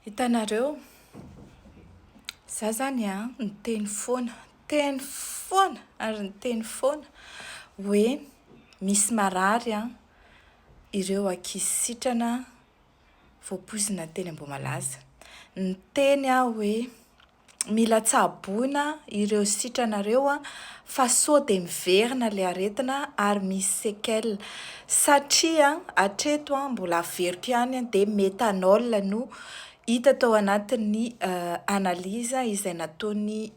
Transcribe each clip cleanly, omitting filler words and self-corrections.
Hitanareo, za zany a niteny foana ary niteny foana hoe misy marary a ireo ankizy sitrana voapoizina teny Ambohimalaza. Niteny a hoe mila tsaboina ireo sitranareo a fa sao dia miverina le aretina ary misy séquelles satria hatreto a mbola averiko ihany dia méthanol no hita tao anatin'ny analiza izay nataony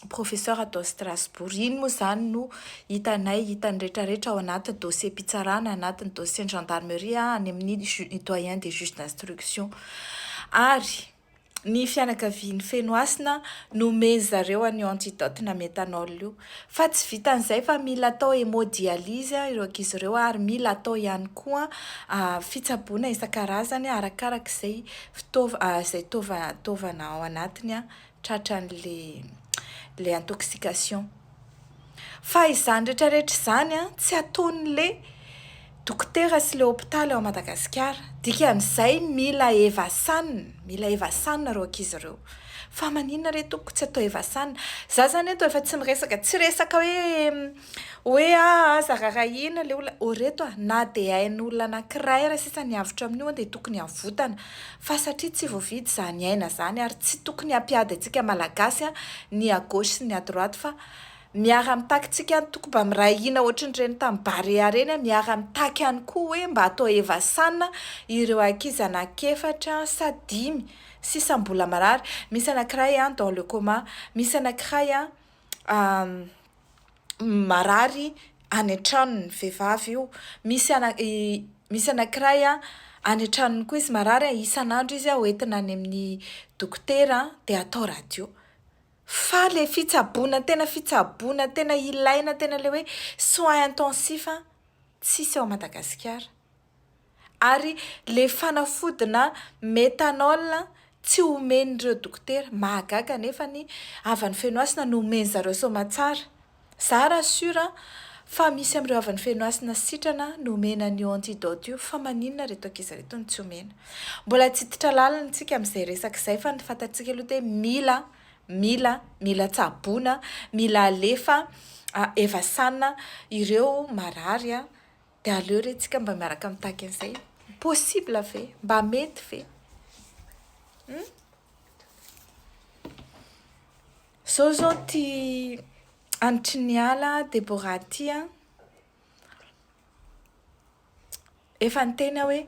professeur tao Strasbourg. Iny moa zany no hitanay hitany rehetrarehetra ao anatin'ny dossier mpitsarana anatin'ny dossier ny gendarmerie any amin'ny doyen des juges d'instruction. Ary ny fianakavian'ny Fenoasina nomeny zareo an'io antidote na méthanol io. Fa tsy vitan'izay fa mila atao hémodialyse ireo ankizy ireo ary mila atao ihany koa fitsaboana isan-karazany arakarak'izay izay taovana ao anatiny tratran'le intoxication. Fa izany rehetrarehetra izany tsy ataon'le dokotera sy le hôpitaly ao Madagasikara. Dikan'izay mila evasanina reo ankizy ireo. Fa maninona re tompoko tsy atao evasanina? Za zany eto efa tsy resaka hoe aza rarahina le olona oreto na dia hain'olona anankiray ara sisa niavitra amin'io dia tokony havotana fa satria tsy voavidy zany aina zany ary tsy tokony hampiady antsika malagasy ny à gauche sy ny à droite fa miara mitaky tsika toko mba mirahina ohatran'ireny tamin'ny Barea reny miara mitaky ihany koa hoe mba atao evasanina ireo ankizy anankefatra sa 5 sisa mbola marary. Misy anankiray dans le coma, misy anankiray marary any an-tranony vehivavy io, misy anankiray any an-tranony koa izy marary isan'andro izy hoentina any amin'ny dokotera dia atao radio. Fa le fitsaboana tena ilaina tena le hoe soins intensifs tsisy ao Madagasikara. Ary le fanafodina méthanol tsy omen'ireo dokotera mahagaga nefa ny avan'ny Fenoasina no omeny zareo somatsara. Za rassure fa misy amin'ireo avan'ny Fenoasina sitrana no omena an'io antidote io fa maninona reto ankizy reto no tsy omena. Mbola tsy hiditra lalina isika amin'izay resaka izay fa ny fantatsika aloha dia mila tsaboina, mila alefa evasanina ireo marary dia aleo re tsika mba miaraka mitaky an'izay. Possible ve? Mba mety ve? Zao ty anitry ny ala Deborah ty efa niteny hoe